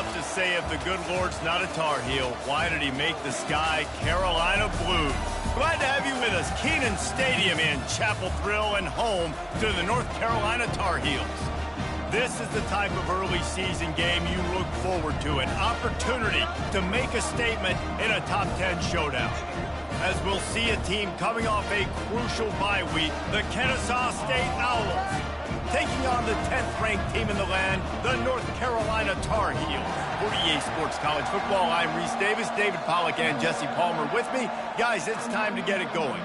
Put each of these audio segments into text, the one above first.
tough to say if the good Lord's not a Tar Heel. Why did he make the sky Carolina blue? Glad to have you with us. Kenan Stadium in Chapel Thrill and home to the North Carolina Tar Heels. This is the type of early season game you look forward to, an opportunity to make a statement in a top 10 showdown. As we'll see a team coming off a crucial bye week, the Kennesaw State Owls, taking on the 10th-ranked team in the land, the North Carolina Tar Heels. For EA Sports College Football, I'm Reese Davis, David Pollack, and Jesse Palmer with me. Guys, it's time to get it going.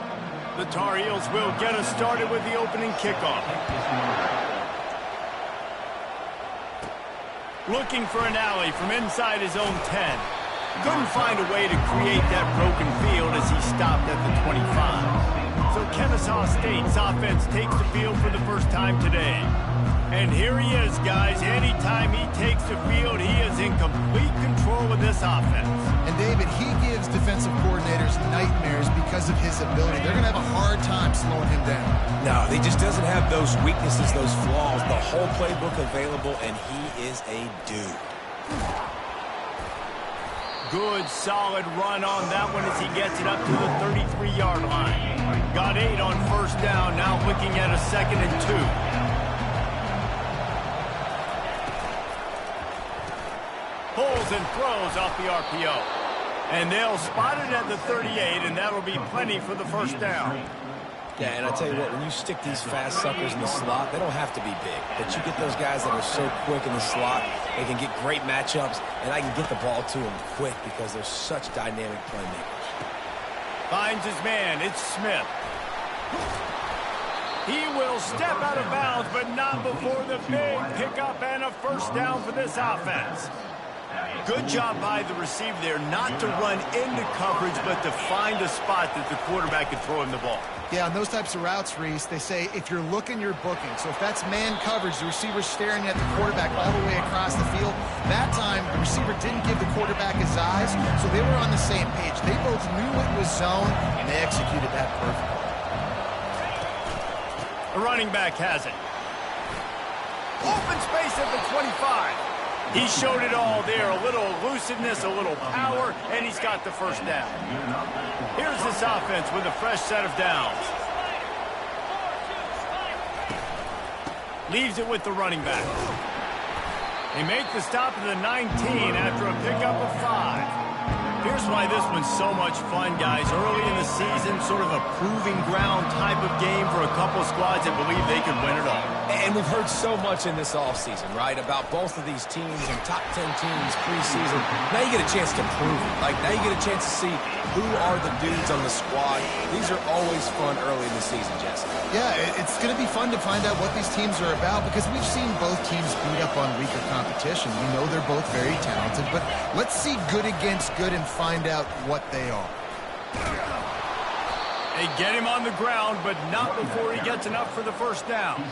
The Tar Heels will get us started with the opening kickoff. Looking for an alley from inside his own 10. Couldn't find a way to create that broken field as he stopped at the 25. So Kennesaw State's offense takes the field for the first time today. And here he is, guys. Anytime he takes the field, he is in complete control of this offense. And David, he gives defensive coordinators nightmares because of his ability. They're going to have a hard time slowing him down. No, he just doesn't have those weaknesses, those flaws, the whole playbook available, and he is a dude. Good, solid run on that one as he gets it up to the 33-yard line. Got 8 on first down, now looking at a 2nd and 2. Pulls and throws off the RPO. And they'll spot it at the 38, and that'll be plenty for the first down. Yeah, and I tell you what, when you stick these fast suckers in the slot, they don't have to be big. But you get those guys that are so quick in the slot, they can get great matchups, and I can get the ball to them quick because they're such dynamic playmakers. Finds his man, it's Smith. He will step out of bounds, but not before the big pickup and a first down for this offense. Good job by the receiver there, not to run into coverage, but to find a spot that the quarterback could throw him the ball. Yeah, on those types of routes, Reese, they say if you're looking, you're booking. So if that's man coverage, the receiver's staring at the quarterback all the way across the field. That time, the receiver didn't give the quarterback his eyes, so they were on the same page. They both knew it was zone, and they executed that perfectly. The running back has it. Open space at the 25. He showed it all there, a little elusiveness, a little power, and he's got the first down. Here's this offense with a fresh set of downs. Leaves it with the running back. They make the stop at the 19 after a pickup of 5. Here's why this one's so much fun, guys. Early in the season, sort of a proving ground type of game for a couple of squads that believe they could win it all. And we've heard so much in this offseason, right, about both of these teams and top 10 teams preseason. Now you get a chance to prove it. Like, now you get a chance to see who are the dudes on the squad. These are always fun early in the season, Jesse. Yeah, it's going to be fun to find out what these teams are about because we've seen both teams beat up on weaker competition. We know they're both very talented, but let's see good against good and find out what they are. They get him on the ground, but not before he gets enough for the first down.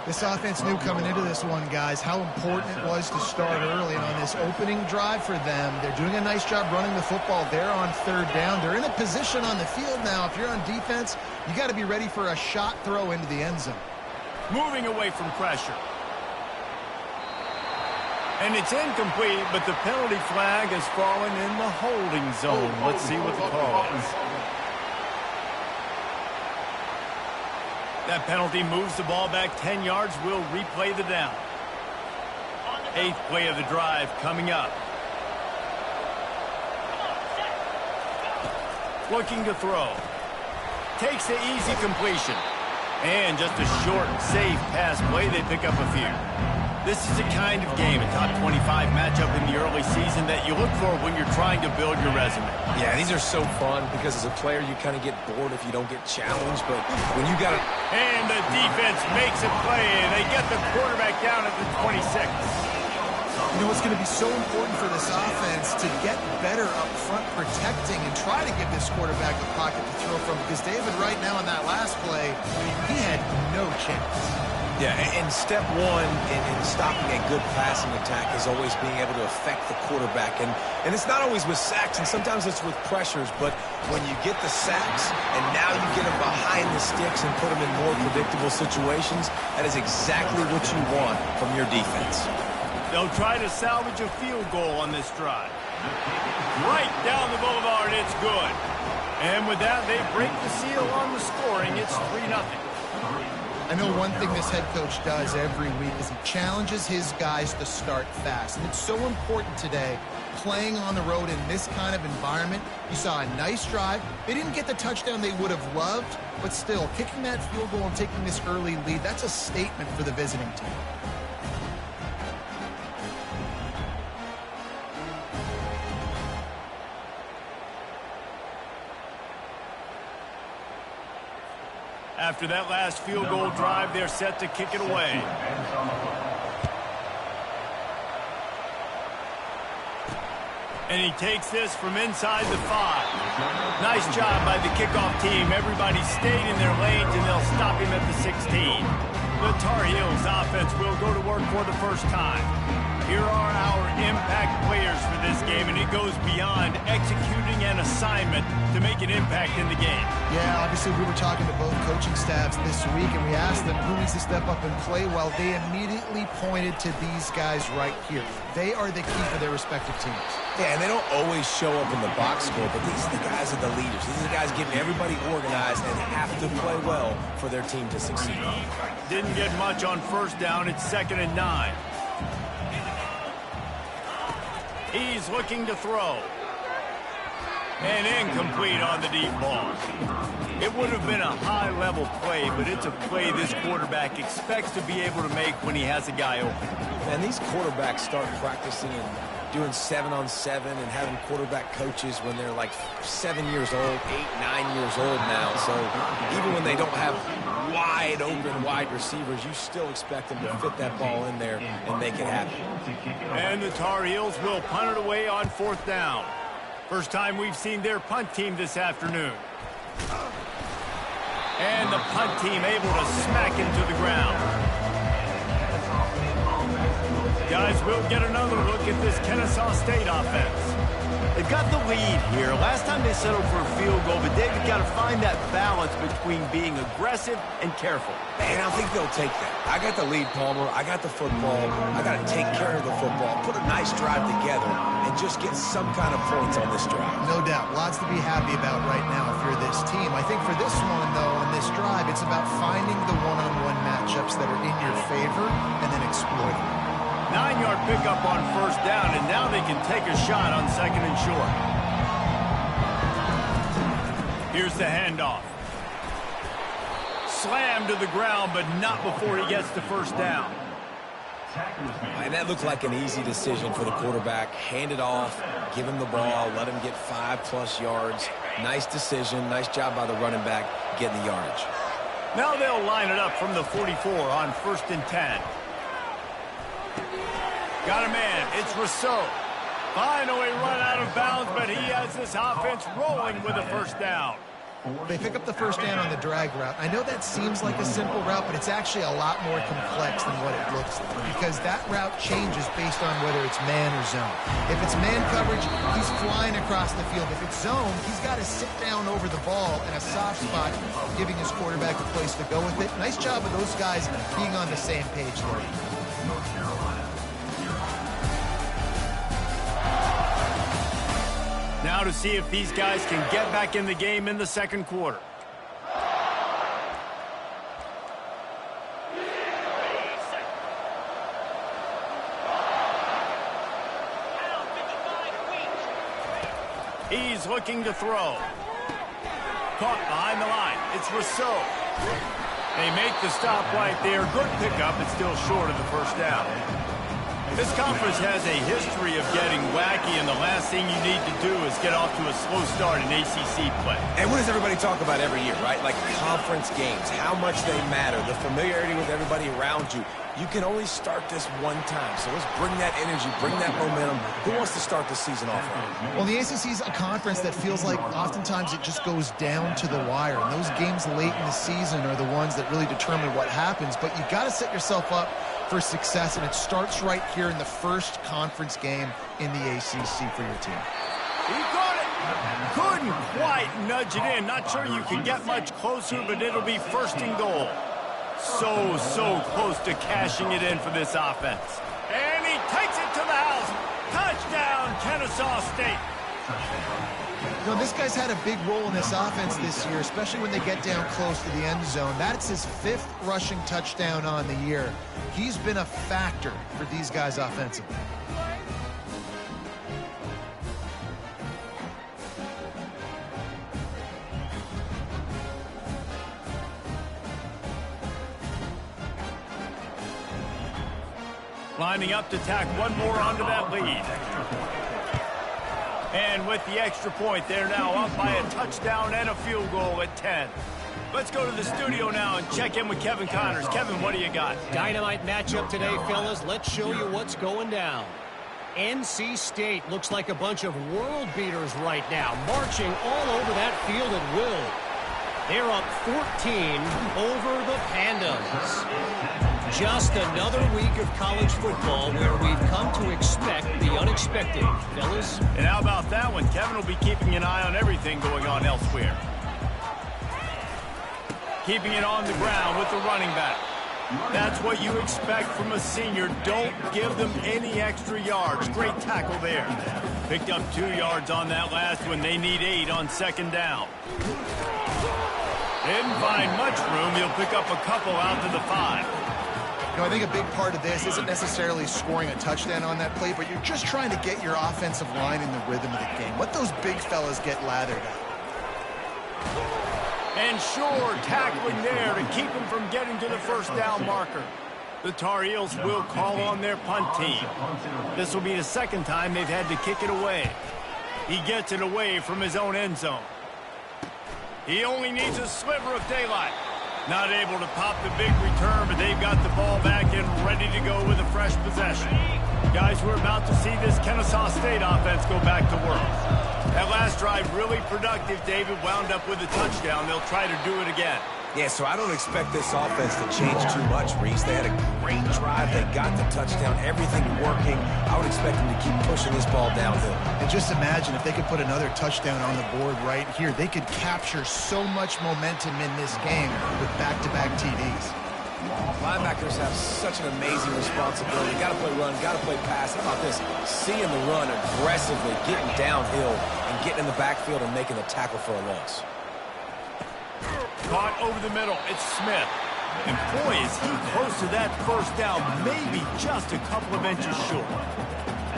This offense knew coming into this one, guys, how important it was to start early. And on this opening drive for them, they're doing a nice job running the football. They're on 3rd down. They're in a position on the field now. If you're on defense, you got to be ready for a shot throw into the end zone. Moving away from pressure. And it's incomplete, but the penalty flag has fallen in the holding zone. Let's see what the call is. That penalty moves the ball back 10 yards. We'll replay the down. 8th play of the drive coming up. Looking to throw. Takes the easy completion. And just a short, safe pass play. They pick up a few. This is the kind of game, a top 25 matchup in the early season that you look for when you're trying to build your resume. Yeah, these are so fun because as a player you kind of get bored if you don't get challenged, but when you got it. And the defense makes a play, and they get the quarterback down at the 26. You know, it's going to be so important for this offense to get better up front protecting and try to give this quarterback a pocket to throw from because David right now on that last play, he had no chance. Yeah, and step one in stopping a good passing attack is always being able to affect the quarterback. And it's not always with sacks, and sometimes it's with pressures, but when you get the sacks and now you get them behind the sticks and put them in more predictable situations, that is exactly what you want from your defense. They'll try to salvage a field goal on this drive. Right down the boulevard, it's good. And with that, they break the seal on the scoring. It's 3-0. I know one thing this head coach does every week is he challenges his guys to start fast. And it's so important today, playing on the road in this kind of environment. You saw a nice drive. They didn't get the touchdown they would have loved, but still, kicking that field goal and taking this early lead, that's a statement for the visiting team. After that last field goal drive, they're set to kick it away. And he takes this from inside the 5. Nice job by the kickoff team. Everybody stayed in their lanes, and they'll stop him at the 16. The Tar Heels offense will go to work for the first time. Here are our impact players for this game, and it goes beyond executing an assignment to make an impact in the game. Yeah, obviously we were talking to both coaching staffs this week, and we asked them who needs to step up and play well. They immediately pointed to these guys right here. They are the key for their respective teams. Yeah, and they don't always show up in the box score, but these are the guys that are the leaders. These are the guys getting everybody organized and have to play well for their team to succeed. Didn't get much on first down. It's 2nd and 9. He's looking to throw. And incomplete on the deep ball. It would have been a high-level play, but it's a play this quarterback expects to be able to make when he has a guy open. And these quarterbacks start practicing and doing 7-on-7 and having quarterback coaches when they're like 7 years old, 8, 9 years old now. So even when they don't have wide open wide receivers, you still expect them to fit that ball in there and make it happen. And the Tar Heels will punt it away on 4th down. First time we've seen their punt team this afternoon. And the punt team able to smack him to the ground. Guys, we'll get another look at this Kennesaw State offense. They've got the lead here. Last time they settled for a field goal, but David got to find that balance between being aggressive and careful. And I think they'll take that. I got the lead, Palmer. I got the football. I got to take care of the football, put a nice drive together, and just get some kind of points on this drive. No doubt. Lots to be happy about right now if you're this team. I think for this one, though, on this drive, it's about finding the one-on-one matchups that are in your favor and then exploiting. 9-yard pickup on first down, and now they can take a shot on 2nd and short. Here's the handoff. Slammed to the ground, but not before he gets to first down. And that looked like an easy decision for the quarterback. Hand it off, give him the ball, let him get 5+ yards. Nice decision, nice job by the running back getting the yardage. Now they'll line it up from the 44 on 1st and 10. Got a man. It's Rousseau. Finally run out of bounds, but he has this offense rolling with a first down. They pick up the first down on the drag route. I know that seems like a simple route, but it's actually a lot more complex than what it looks like because that route changes based on whether it's man or zone. If it's man coverage, he's flying across the field. If it's zone, he's got to sit down over the ball in a soft spot, giving his quarterback a place to go with it. Nice job of those guys being on the same page there. Now to see if these guys can get back in the game in the second quarter. He's looking to throw. Caught behind the line. It's Rousseau. They make the stop right there. Good pickup. It's still short of the first down. This conference has a history of getting wacky, and the last thing you need to do is get off to a slow start in ACC play. And what does everybody talk about every year, right? Like conference games, how much they matter, the familiarity with everybody around you. You can only start this one time, so let's bring that energy, bring that momentum. Who wants to start the season off right? Well, the ACC is a conference that feels like oftentimes it just goes down to the wire, and those games late in the season are the ones that really determine what happens, but you got to set yourself up for success, and it starts right here in the first conference game in the ACC for your team. He got it. Couldn't quite nudge it in. Not sure you can get much closer, but it'll be 1st and goal. So close to cashing it in for this offense. And he takes Kennesaw State. You know, this guy's had a big role in this offense this year, especially when they get down close to the end zone. That's his 5th rushing touchdown on the year. He's been a factor for these guys offensively. Lining up to tack one more onto that lead. And with the extra point, they're now up by a touchdown and a field goal at 10. Let's go to the studio now and check in with Kevin Connors. Kevin, what do you got? Dynamite matchup today, fellas. Let's show you what's going down. NC State looks like a bunch of world beaters right now, marching all over that field at will. They're up 14 over the Pandas. Just another week of college football where we've come to expect the unexpected, fellas. And how about that one? Kevin will be keeping an eye on everything going on elsewhere. Keeping it on the ground with the running back. That's what you expect from a senior. Don't give them any extra yards. Great tackle there. Picked up 2 yards on that last one. They need 8 on second down. Didn't find much room. He'll pick up a couple out to the 5. You know, I think a big part of this isn't necessarily scoring a touchdown on that play, but you're just trying to get your offensive line in the rhythm of the game. Let those big fellas get lathered up. And sure, tackling there to keep him from getting to the first down marker. The Tar Heels will call on their punt team. This will be the second time they've had to kick it away. He gets it away from his own end zone. He only needs a sliver of daylight. Not able to pop the big return, but they've got the ball back and ready to go with a fresh possession. Guys, we're about to see this Kennesaw State offense go back to work. That last drive really productive. David wound up with a touchdown. They'll try to do it again. Yeah, so I don't expect this offense to change too much, Reese. They had a great drive. They got the touchdown. Everything working. I would expect them to keep pushing this ball downhill. And just imagine if they could put another touchdown on the board right here. They could capture so much momentum in this game with back-to-back TDs. Linebackers have such an amazing responsibility. Got to play run, got to play pass. How about this? Seeing the run aggressively, getting downhill, and getting in the backfield and making the tackle for a loss. Caught over the middle. It's Smith. And boy, is he close to that first down. Maybe just a couple of inches short.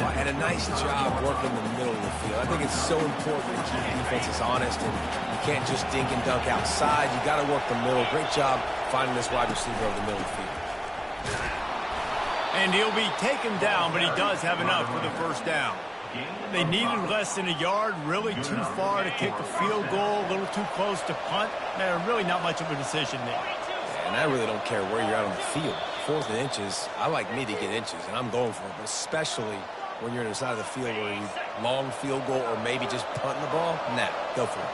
Well, and a nice job working the middle of the field. I think it's so important to keep defenses honest, and you can't just dink and dunk outside. You got to work the middle. Great job finding this wide receiver over the middle of the field. And he'll be taken down, but he does have enough for the first down. They needed less than a yard, really too far to kick a field goal, a little too close to punt. Really not much of a decision there. And I really don't care where you're out on the field. 4th and inches, I like me to get inches, and I'm going for it, but especially when you're on the side of the field where you long field goal or maybe just punting the ball. Nah, go for it.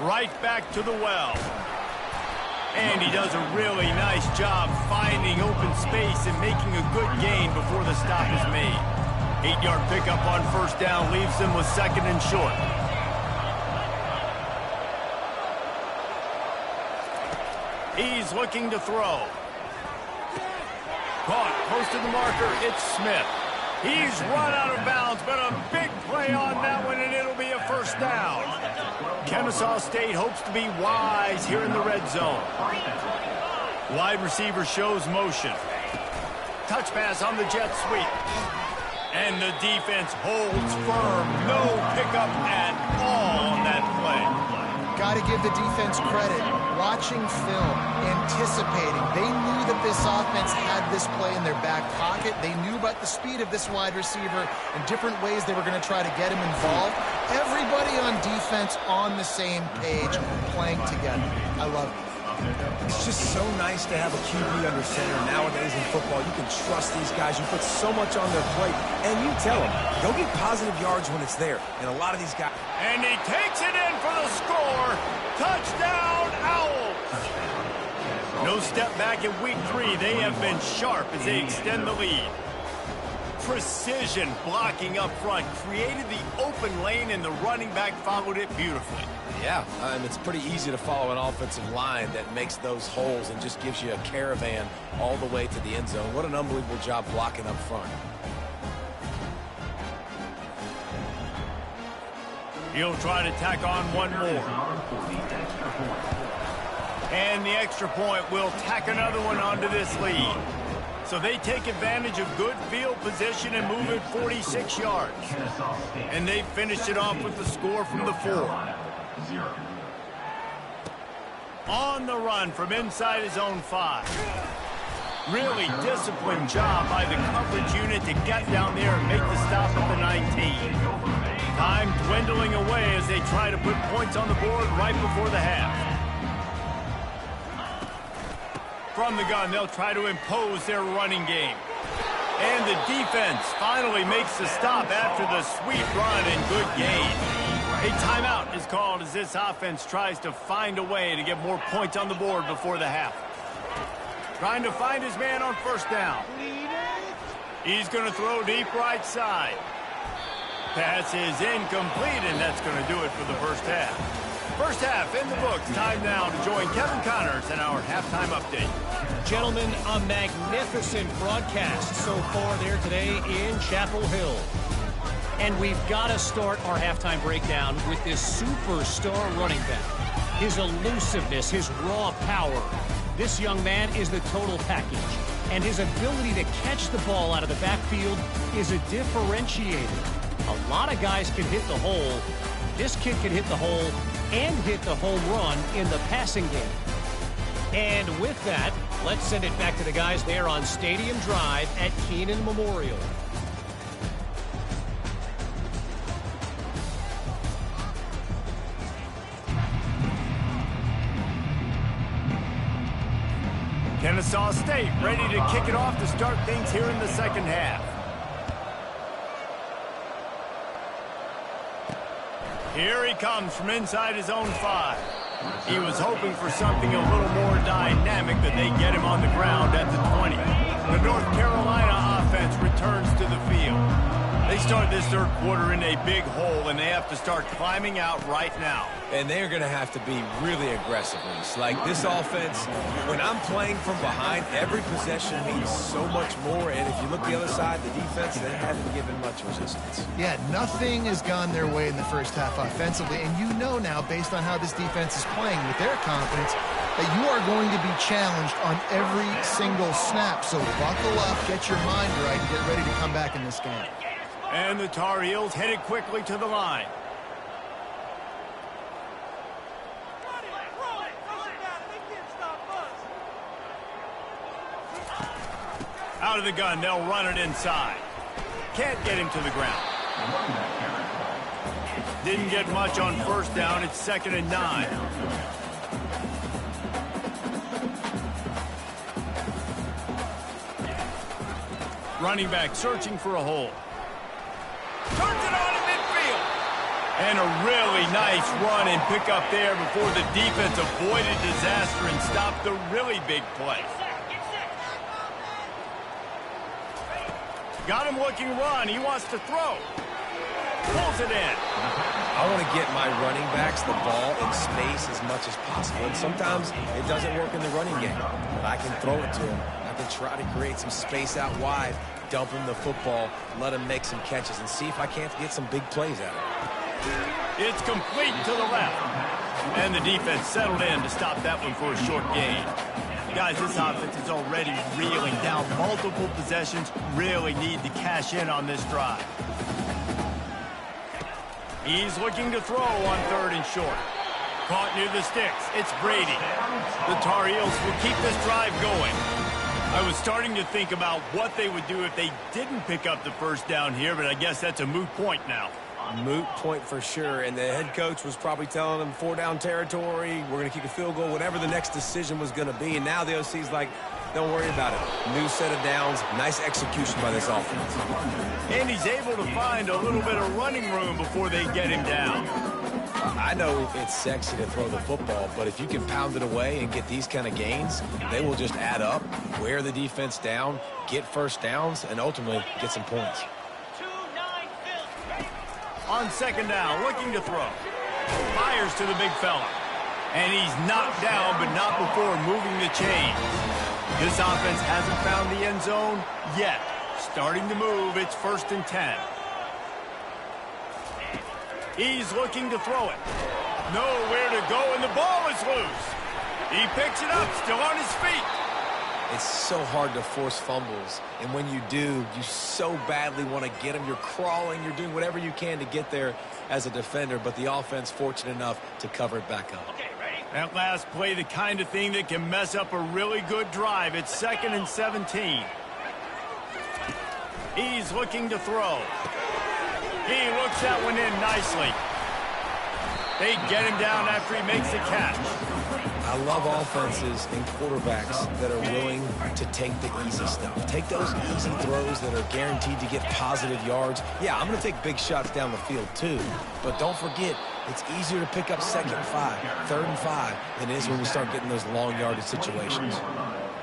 Right back to the well. And he does a really nice job finding open space and making a good gain before the stop is made. 8-yard pickup on first down leaves them with second and short. He's looking to throw. Caught close to the marker. It's Smith. He's run out of bounds, but a big play on that one, and it'll be a first down. Kennesaw State hopes to be wise here in the red zone. Wide receiver shows motion. Touch pass on the jet sweep. And the defense holds firm. No pickup at all on that play. Got to give the defense credit. Watching film, anticipating. They knew that this offense had this play in their back pocket. They knew about the speed of this wide receiver and different ways they were going to try to get him involved. Everybody on defense on the same page, playing together. I love it. It's just so nice to have a QB under center. Nowadays in football, you can trust these guys. You put so much on their plate, and you tell them, go get positive yards when it's there. And a lot of these guys... And he takes it in for the score. Touchdown, Owls. No step back in week 3. They have been sharp as they extend the lead. Precision blocking up front created the open lane, and the running back followed it beautifully. Yeah, and it's pretty easy to follow an offensive line that makes those holes and just gives you a caravan all the way to the end zone. What an unbelievable job blocking up front. He'll try to tack on one more. And the extra point will tack another one onto this lead. So they take advantage of good field position and move it 46 yards. And they finished it off with the score from the 4. On the run from inside his own 5. Really disciplined job by the coverage unit to get down there and make the stop at the 19. Time dwindling away as they try to put points on the board right before the half. From the gun, they'll try to impose their running game. And the defense finally makes the stop after the sweet run and good gain. A timeout is called as this offense tries to find a way to get more points on the board before the half. Trying to find his man on first down. He's going to throw deep right side. Pass is incomplete, and that's going to do it for the first half. First half in the books. Time now to join Kevin Connors in our halftime update. Gentlemen, a magnificent broadcast so far there today in Chapel Hill. And we've got to start our halftime breakdown with this superstar running back. His elusiveness, his raw power. This young man is the total package. And his ability to catch the ball out of the backfield is a differentiator. A lot of guys can hit the hole. This kid can hit the hole and hit the home run in the passing game. And with that, let's send it back to the guys there on Stadium Drive at Keenan Memorial. Kennesaw State ready to kick it off to start things here in the second half. Here he comes from inside his own 5. He was hoping for something a little more dynamic that they get him on the ground at the 20. The North Carolina offense returns to the field. They start this third quarter in a big hole, and they have to start climbing out right now. And they're going to have to be really aggressive. Like this offense, when I'm playing from behind, every possession means so much more. And if you look the other side, the defense, they haven't given much resistance. Yeah, nothing has gone their way in the first half offensively. And you know now, based on how this defense is playing with their confidence, that you are going to be challenged on every single snap. So buckle up, get your mind right, and get ready to come back in this game. And the Tar Heels headed quickly to the line. Out of the gun, they'll run it inside. Can't get him to the ground. Didn't get much on first down. It's 2nd and 9. Running back searching for a hole. Turns it on in midfield. And a really nice run and pick up there before the defense avoided disaster and stopped the really big play. Got him looking run. He wants to throw. Pulls it in. I want to get my running backs the ball in space as much as possible. And sometimes it doesn't work in the running game. But I can throw it to him. I can try to create some space out wide, dump him the football, let him make some catches, and see if I can't get some big plays out of it. It's complete to the left. And the defense settled in to stop that one for a short gain. Guys, this offense is already reeling down multiple possessions. Really need to cash in on this drive. He's looking to throw on 3rd and short. Caught near the sticks. It's Brady. The Tar Heels will keep this drive going. I was starting to think about what they would do if they didn't pick up the first down here, but I guess that's a moot point now. Moot point for sure, and the head coach was probably telling them 4-down territory, we're going to kick a field goal, whatever the next decision was going to be, and now the OC's like, don't worry about it. New set of downs, nice execution by this offense. And he's able to find a little bit of running room before they get him down. I know it's sexy to throw the football, but if you can pound it away and get these kind of gains, they will just add up, wear the defense down, get first downs, and ultimately get some points. On 2nd down, looking to throw. Fires to the big fella. And he's knocked down, but not before moving the chains. This offense hasn't found the end zone yet. Starting to move, it's 1st and 10. He's looking to throw it. Nowhere to go, and the ball is loose. He picks it up, still on his feet. It's so hard to force fumbles, and when you do, you so badly want to get them. You're crawling, you're doing whatever you can to get there as a defender, but the offense fortunate enough to cover it back up. Okay, ready? That last play, the kind of thing that can mess up a really good drive. It's 2nd and 17. He's looking to throw. He looks that one in nicely. They get him down after he makes the catch. I love offenses and quarterbacks that are willing to take the easy stuff. Take those easy throws that are guaranteed to get positive yards. Yeah, I'm going to take big shots down the field too. But don't forget, it's easier to pick up 2nd and 5, 3rd and 5 than it is when we start getting those long yardage situations.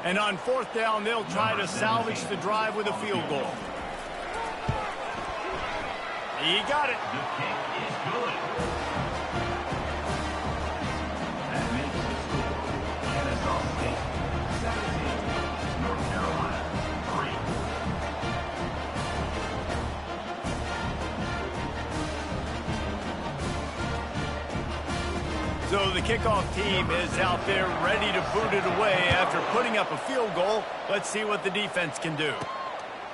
And on 4th down, they'll try to salvage the drive with a field goal. He got it. The kick is good. That makes the score Kennesaw State 17, North Carolina 3. So the kickoff team is out there ready to boot it away after putting up a field goal. Let's see what the defense can do.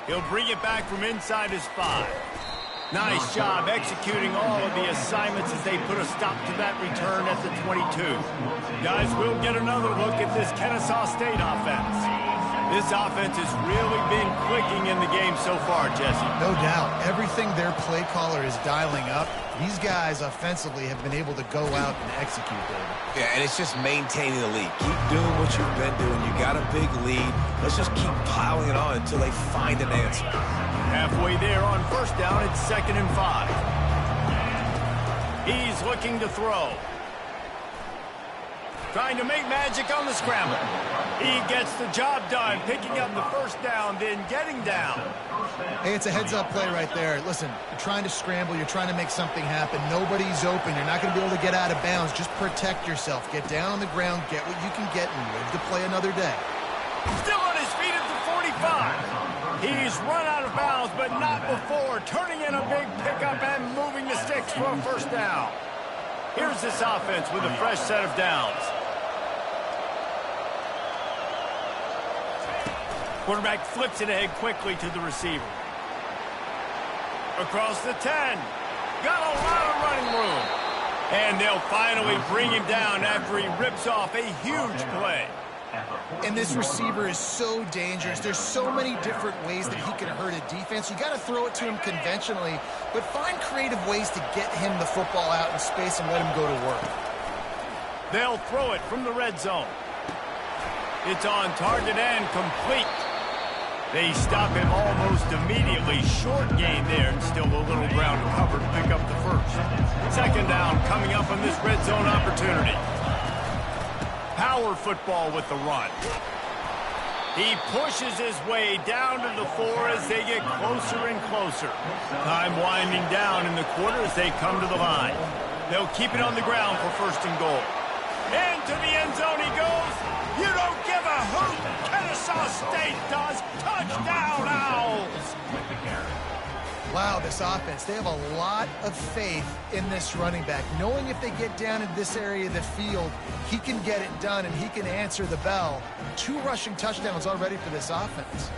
He'll bring it back from inside his 5. Nice job executing all of the assignments as they put a stop to that return at the 22. Guys, we'll get another look at this Kennesaw State offense. This offense has really been clicking in the game so far, Jesse. No doubt. Everything their play caller is dialing up, these guys offensively have been able to go out and execute, David. Yeah, and it's just maintaining the lead. Keep doing what you've been doing. You got a big lead. Let's just keep piling it on until they find an answer. Halfway there on 1st down, it's 2nd and 5. He's looking to throw. Trying to make magic on the scramble. He gets the job done, picking up the 1st down, then getting down. Hey, it's a heads-up play right there. Listen, you're trying to scramble. You're trying to make something happen. Nobody's open. You're not going to be able to get out of bounds. Just protect yourself. Get down on the ground. Get what you can get and live to play another day. Still on his feet at the 45. He's run out of bounds, but not before. Turning in a big pickup and moving the sticks for a 1st down. Here's this offense with a fresh set of downs. Quarterback flips it ahead quickly to the receiver. Across the 10. Got a lot of running room. And they'll finally bring him down after he rips off a huge play. And this receiver is so dangerous. There's so many different ways that he can hurt a defense. You got to throw it to him conventionally, but find creative ways to get him the football out in space and let him go to work. They'll throw it from the red zone. It's on target and complete. They stop him almost immediately. Short gain there and still a little ground to cover to pick up the 1st. 2nd down coming up on this red zone opportunity. Power football with the run. He pushes his way down to the 4 as they get closer and closer. Time winding down in the quarter as they come to the line. They'll keep it on the ground for 1st and goal. Into the end zone he goes. You don't give a hoot. Kennesaw State does. Touchdown, Owls. Wow, this offense, they have a lot of faith in this running back. Knowing if they get down in this area of the field, he can get it done and he can answer the bell. 2 rushing touchdowns already for this offense.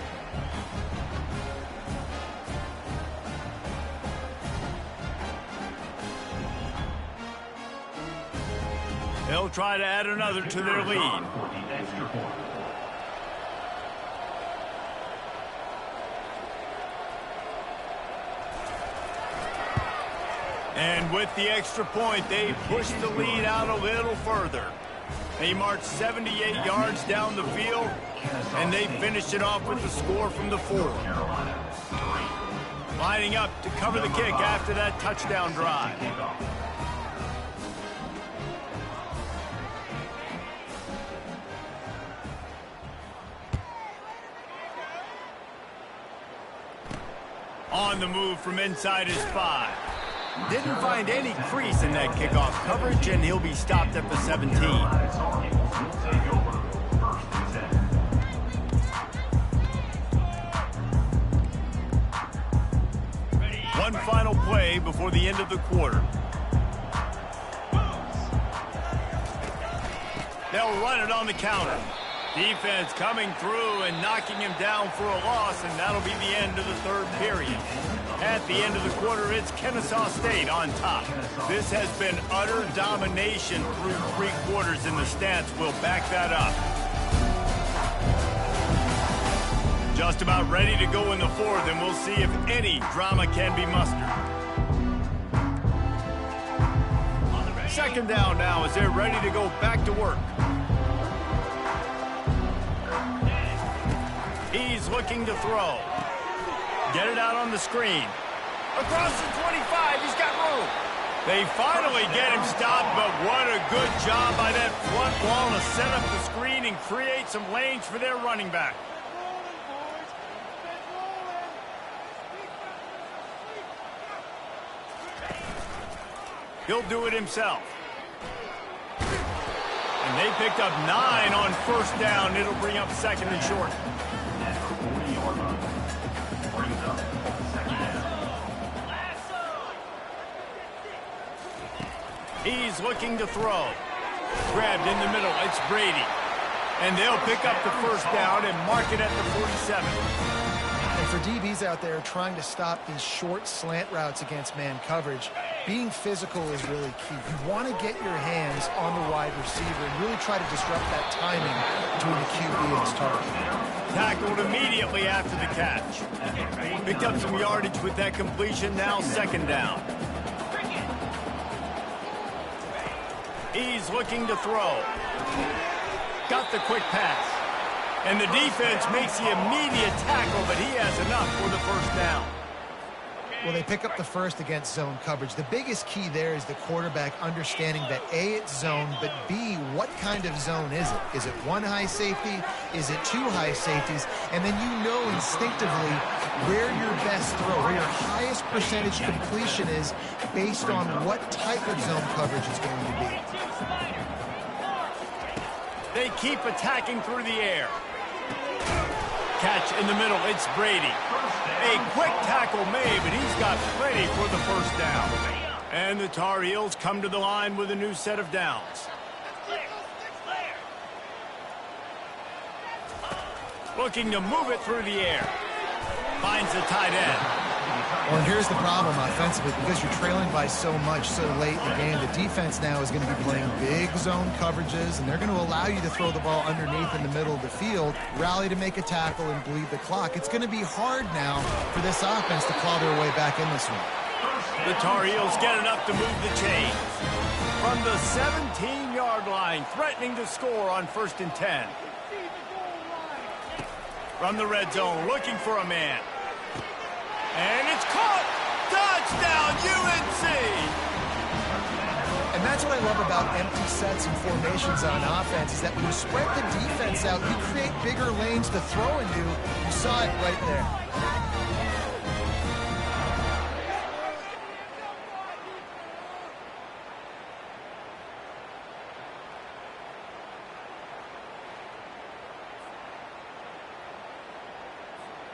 They'll try to add another to their lead. And with the extra point, they push the lead out a little further. They march 78 yards down the field, and they finish it off with the score from the 4. Lining up to cover the kick after that touchdown drive. On the move from inside his 5. Didn't find any crease in that kickoff coverage, and he'll be stopped at the 17. One final play before the end of the quarter. They'll run it on the counter. Defense coming through and knocking him down for a loss, and that'll be the end of the third period. At the end of the quarter, it's Kennesaw State on top. This has been utter domination through 3 quarters, and the stats will back that up. Just about ready to go in the fourth, and we'll see if any drama can be mustered. Second down now as they're ready to go back to work. He's looking to throw. Get it out on the screen. Across the 25, he's got room. They finally get him stopped, but what a good job by that front wall to set up the screen and create some lanes for their running back. He'll do it himself. And they picked up 9 on first down. It'll bring up second and short. He's looking to throw. Grabbed in the middle. It's Brady. And they'll pick up the first down and mark it at the 47. And for DBs out there trying to stop these short slant routes against man coverage, being physical is really key. You want to get your hands on the wide receiver and really try to disrupt that timing between the QB and his target. Tackled immediately after the catch. Picked up some yardage with that completion. Now second down. He's looking to throw. Got the quick pass. And the defense makes the immediate tackle, but he has enough for the first down. Well, they pick up the first against zone coverage. The biggest key there is the quarterback understanding that A, it's zone, but B, what kind of zone is it? Is it 1 high safety? Is it 2 high safeties? And then you know instinctively where your best throw, where your highest percentage completion is based on what type of zone coverage is going to be. They keep attacking through the air. Catch in the middle, it's Brady. A quick tackle made, but he's got plenty for the first down. And the Tar Heels come to the line with a new set of downs. Looking to move it through the air. Finds the tight end. Well, and here's the problem offensively, because you're trailing by so much so late in the game, the defense now is going to be playing big zone coverages, and they're going to allow you to throw the ball underneath in the middle of the field, rally to make a tackle, and bleed the clock. It's going to be hard now for this offense to claw their way back in this one. The Tar Heels get enough to move the chains. From the 17-yard line, threatening to score on 1st and 10. From the red zone, looking for a man. And it's caught! Touchdown, UNC! And that's what I love about empty sets and formations on offense, is that when you spread the defense out, you create bigger lanes to throw into. You saw it right there.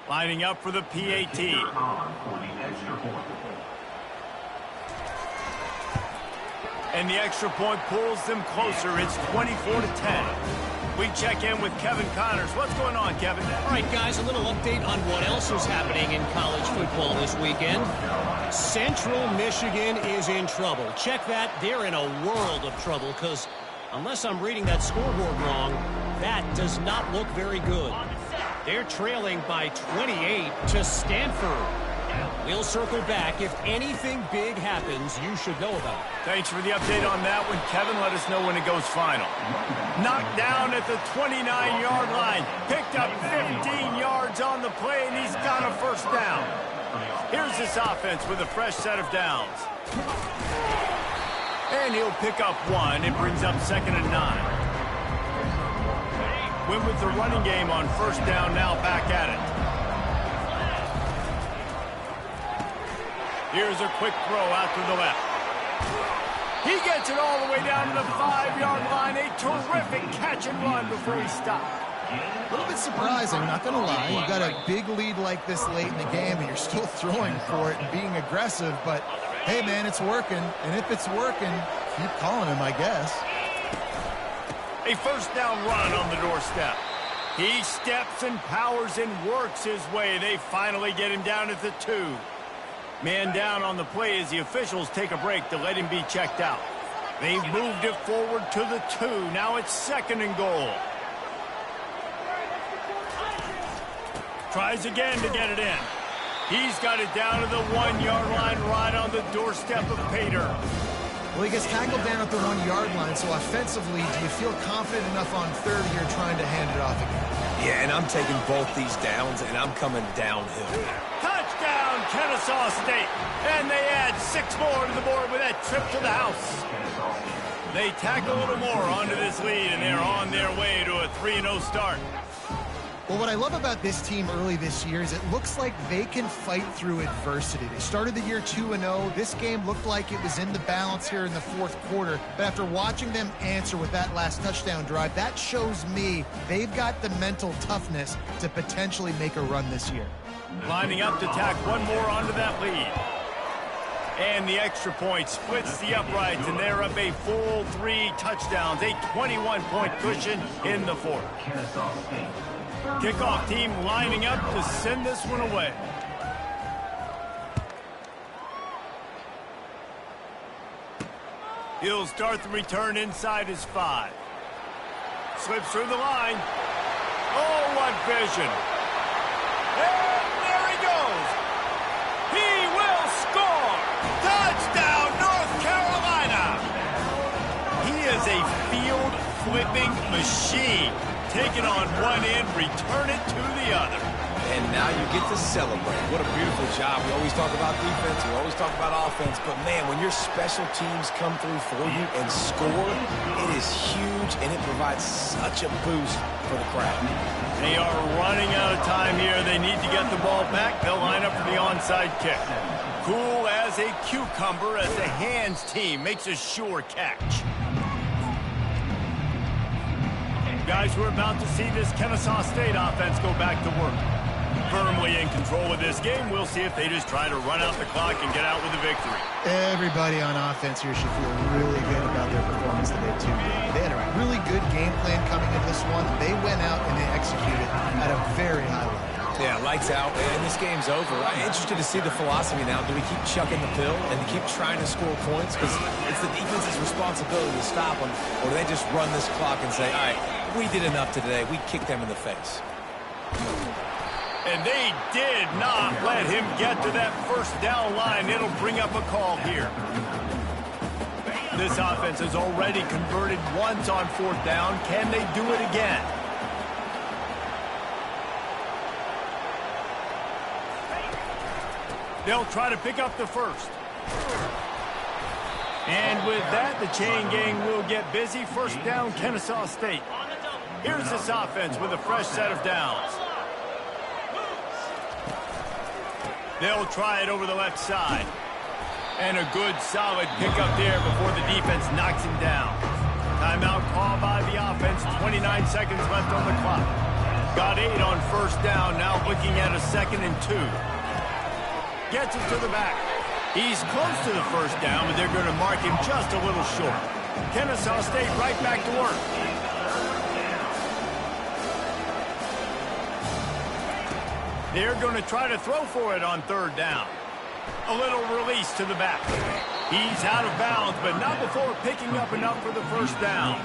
Lining up for the PAT. And the extra point pulls them closer. It's 24-10. We check in with Kevin Connors. What's going on, Kevin? All right, guys, a little update on what else is happening in college football this weekend. Central Michigan is in trouble. Check that. They're in a world of trouble because unless I'm reading that scoreboard wrong, that does not look very good. They're trailing by 28 to Stanford. We'll circle back. If anything big happens, you should know about it. Thanks for the update on that one, Kevin. Let us know when it goes final. Knocked down at the 29-yard line. Picked up 15 yards on the play, and he's got a first down. Here's this offense with a fresh set of downs. And he'll pick up 1. It brings up 2nd and 9. Win with the running game on first down, now back at it. Here's a quick throw out to the left. He gets it all the way down to the 5-yard line. A terrific catch and run before he stopped. A little bit surprising, not going to lie. You got a big lead like this late in the game, and you're still throwing for it and being aggressive. But, hey, man, it's working. And if it's working, keep calling him, I guess. A first down run on the doorstep. He steps and powers and works his way. They finally get him down at the 2. Man down on the play as the officials take a break to let him be checked out. They've moved it forward to the 2. Now it's 2nd and goal. Tries again to get it in. He's got it down to the 1-yard line right on the doorstep of Pater. Well, he gets tackled down at the 1-yard line, so offensively, do you feel confident enough on 3rd here trying to hand it off again? Yeah, and I'm taking both these downs, and I'm coming downhill. Touchdown, Kennesaw State. And they add 6 more to the board with that trip to the house. They tack a little more onto this lead, and they're on their way to a 3-0 start. Well, what I love about this team early this year is it looks like they can fight through adversity. They started the year 2-0. This game looked like it was in the balance here in the 4th quarter. But after watching them answer with that last touchdown drive, that shows me they've got the mental toughness to potentially make a run this year. Lining up to tack one more onto that lead. And the extra point splits the uprights, and they're up a full 3 touchdowns, a 21-point cushion in the 4th. Kennesaw State. Kickoff team lining up to send this one away. He'll start the return inside his 5. Slips through the line. Oh, what vision. And there he goes. He will score. Touchdown, North Carolina. He is a field-flipping machine. Take it on one end, return it to the other. And now you get to celebrate. What a beautiful job. We always talk about defense, we always talk about offense, but man, when your special teams come through for you and score, it is huge, and it provides such a boost for the crowd. They are running out of time here. They need to get the ball back. They'll line up for the onside kick. Cool as a cucumber as the hands team makes a sure catch. Guys, we're about to see this Kennesaw State offense go back to work. Firmly in control of this game. We'll see if they just try to run out the clock and get out with a victory. Everybody on offense here should feel really good about their performance today, too. They had a really good game plan coming into this one. They went out and they executed at a very high level. Yeah, lights out, and this game's over. I'm interested to see the philosophy now. Do we keep chucking the pill and keep trying to score points? Because it's the defense's responsibility to stop them. Or do they just run this clock and say, all right, we did enough today. We kicked them in the face. And they did not let him get to that first down line. It'll bring up a call here. This offense has already converted once on 4th down. Can they do it again? They'll try to pick up the first. And with that, the chain gang will get busy. First down, Kennesaw State. Here's this offense with a fresh set of downs. They'll try it over the left side. And a good, solid pickup there before the defense knocks him down. Timeout call by the offense. 29 seconds left on the clock. Got 8 on first down. Now looking at a 2nd and 2. Gets it to the back. He's close to the first down, but they're going to mark him just a little short. Kennesaw State right back to work. They're going to try to throw for it on 3rd down. A little release to the back. He's out of bounds, but not before picking up enough for the first down.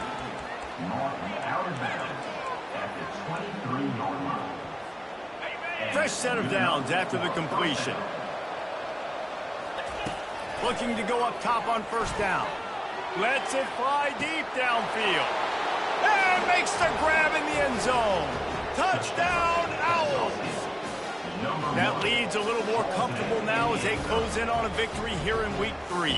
Out of bounds at the 23-yard line. Fresh set of downs after the completion. Looking to go up top on first down. Lets it fly deep downfield. And makes the grab in the end zone. Touchdown, Owls. That lead's a little more comfortable now as they close in on a victory here in week 3.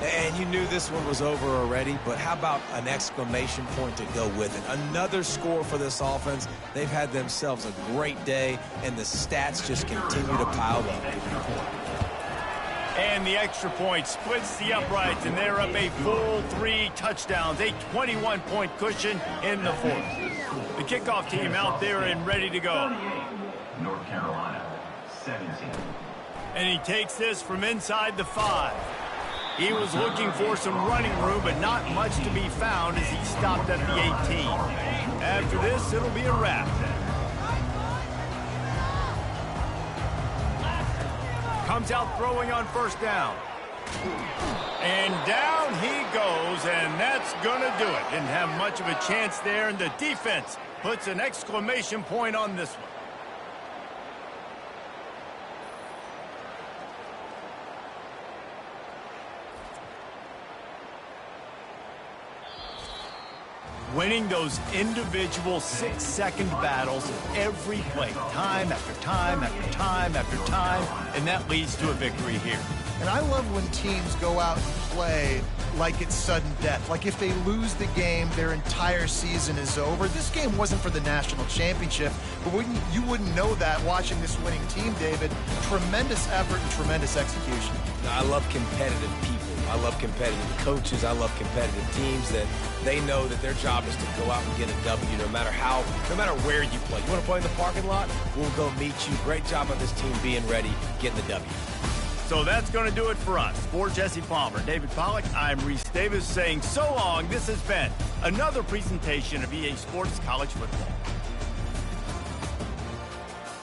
And you knew this one was over already, but how about an exclamation point to go with it? Another score for this offense. They've had themselves a great day, and the stats just continue to pile up. And the extra point splits the uprights, and they're up a full 3 touchdowns, a 21-point cushion in the 4th. The kickoff team out there and ready to go. 38, North Carolina, 17. And he takes this from inside the 5. He was looking for some running room, but not much to be found as he stopped at the 18. After this, it'll be a wrap. Comes out throwing on first down. And down he goes, and that's going to do it. Didn't have much of a chance there, and the defense puts an exclamation point on this one. Winning those individual 6-second battles every play, time after time after time after time, and that leads to a victory here. And I love when teams go out and play like it's sudden death. Like if they lose the game, their entire season is over. This game wasn't for the national championship, but you wouldn't know that watching this winning team, David. Tremendous effort and tremendous execution. I love competitive people. I love competitive coaches. I love competitive teams that they know that their job is to go out and get a W no matter where you play. You want to play in the parking lot? We'll go meet you. Great job on this team being ready, getting the W. So that's going to do it for us. For Jesse Palmer, David Pollack, I'm Reese Davis saying so long. This has been another presentation of EA Sports College Football.